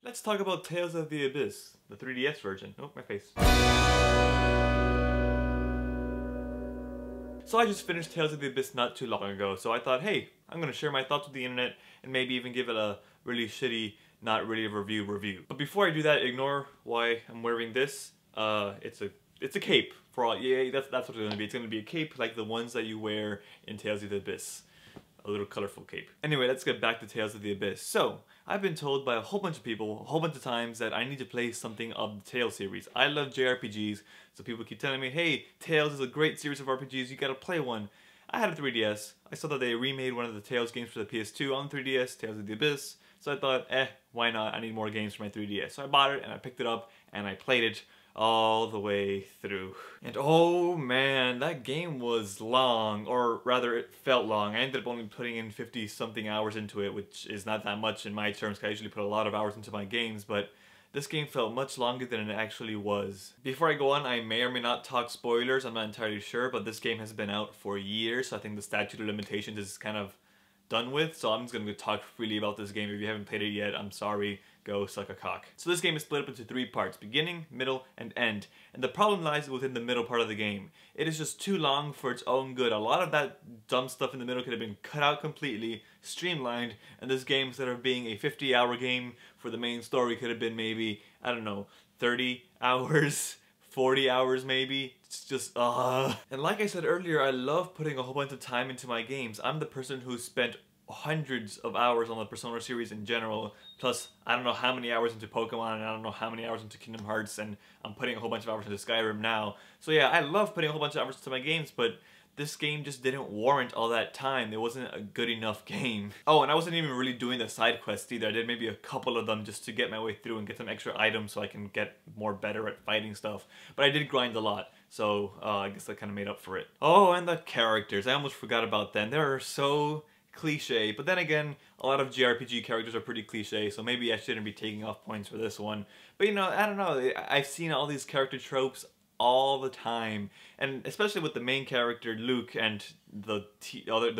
Let's talk about Tales of the Abyss, the 3DS version. Oh, my face. So I just finished Tales of the Abyss not too long ago, so I thought, hey, I'm gonna share my thoughts with the internet and maybe even give it a really shitty, not really a review. But before I do that, ignore why I'm wearing this. It's a cape for all. Yeah, that's what it's gonna be. It's gonna be a cape like the ones that you wear in Tales of the Abyss. A little colorful cape. Anyway, let's get back to Tales of the Abyss. So, I've been told by a whole bunch of people, a whole bunch of times, that I need to play something of the Tales series. I love JRPGs, so people keep telling me, hey, Tales is a great series of RPGs, you gotta play one. I had a 3DS. I saw that they remade one of the Tales games for the PS2 on 3DS, Tales of the Abyss. So I thought, why not? I need more games for my 3DS. So I bought it, and I picked it up, and I played it all the way through. And oh man, that game was long, or rather it felt long. I ended up only putting in 50 something hours into it, which is not that much in my terms, because I usually put a lot of hours into my games, but this game felt much longer than it actually was. Before I go on, I may or may not talk spoilers, I'm not entirely sure, but this game has been out for years, so I think the statute of limitations is kind of done with, so I'm just gonna talk freely about this game. If you haven't played it yet, I'm sorry, go suck a cock. So this game is split up into 3 parts, beginning, middle, and end. And the problem lies within the middle part of the game. It is just too long for its own good. A lot of that dumb stuff in the middle could have been cut out completely, streamlined, and this game, instead of being a 50-hour game for the main story, could have been maybe, I don't know, 30 hours, 40 hours maybe. It's just, And like I said earlier, I love putting a whole bunch of time into my games. I'm the person who spent hundreds of hours on the Persona series in general, plus I don't know how many hours into Pokemon, and I don't know how many hours into Kingdom Hearts, and I'm putting a whole bunch of hours into Skyrim now. So yeah, I love putting a whole bunch of hours into my games, but this game just didn't warrant all that time. It wasn't a good enough game. Oh, and I wasn't even really doing the side quests either. I did maybe a couple of them just to get my way through and get some extra items so I can get more better at fighting stuff. But I did grind a lot, so I guess that kind of made up for it. Oh, and the characters. I almost forgot about them. They're so cliche, but then again, a lot of JRPG characters are pretty cliche, so maybe I shouldn't be taking off points for this one. But you know, I don't know, I've seen all these character tropes all the time, and especially with the main character Luke and the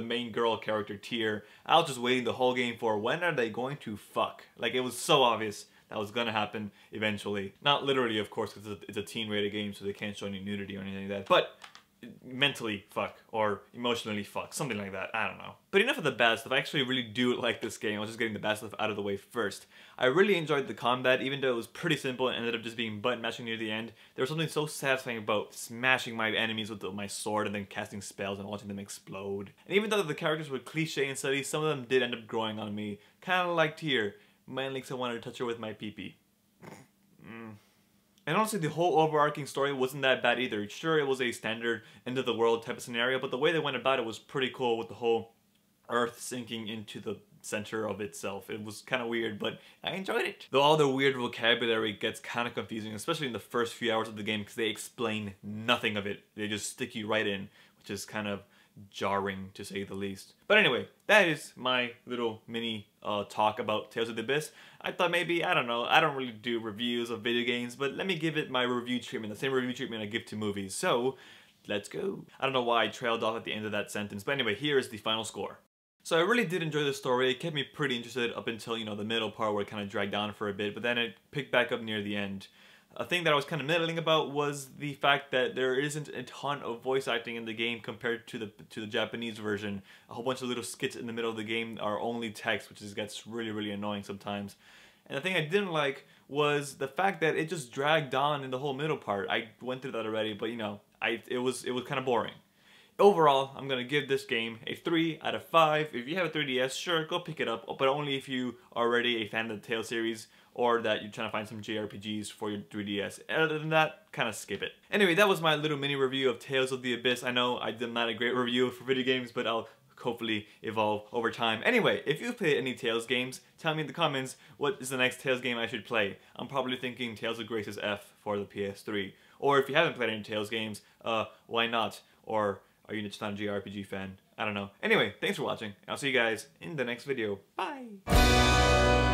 main girl character Tyr, I was just waiting the whole game for when are they going to fuck. Like, it was so obvious that was gonna happen eventually. Not literally, of course, because it's a teen rated game, so they can't show any nudity or anything like that, but mentally fuck, or emotionally fuck, something like that, I don't know. But enough of the bad stuff. I actually really do like this game. I was just getting the bad stuff out of the way first. I really enjoyed the combat, even though it was pretty simple and ended up just being button mashing near the end. There was something so satisfying about smashing my enemies with my sword and then casting spells and watching them explode. And even though the characters were cliche and silly, some of them did end up growing on me. Kinda like Tyr, mainly because I wanted to touch her with my pee-pee. And honestly, the whole overarching story wasn't that bad either. Sure, it was a standard end-of-the-world type of scenario, but the way they went about it was pretty cool, with the whole Earth sinking into the center of itself. It was kind of weird, but I enjoyed it. Though all the weird vocabulary gets kind of confusing, especially in the first few hours of the game, because they explain nothing of it. They just stick you right in, which is kind of jarring, to say the least. But anyway, that is my little mini talk about Tales of the Abyss. I thought maybe, I don't know, I don't really do reviews of video games, but let me give it my review treatment, the same review treatment I give to movies. So, let's go. I don't know why I trailed off at the end of that sentence, but anyway, here is the final score. So I really did enjoy the story. It kept me pretty interested up until, you know, the middle part where it kind of dragged on for a bit, but then it picked back up near the end. A thing that I was kind of middling about was the fact that there isn't a ton of voice acting in the game compared to the Japanese version. A whole bunch of little skits in the middle of the game are only text, which gets really annoying sometimes. And the thing I didn't like was the fact that it just dragged on in the whole middle part. I went through that already, but you know, it was kind of boring. Overall, I'm gonna give this game a 3 out of 5. If you have a 3DS, sure, go pick it up, but only if you are already a fan of the Tales series, or that you're trying to find some JRPGs for your 3DS. Other than that, kind of skip it. Anyway, that was my little mini review of Tales of the Abyss. I know I did not a great review for video games, but I'll hopefully evolve over time. Anyway, if you've played any Tales games, tell me in the comments what is the next Tales game I should play. I'm probably thinking Tales of Graces F for the PS3. Or if you haven't played any Tales games, why not? Or are you just not a JRPG fan? I don't know. Anyway, thanks for watching. I'll see you guys in the next video. Bye!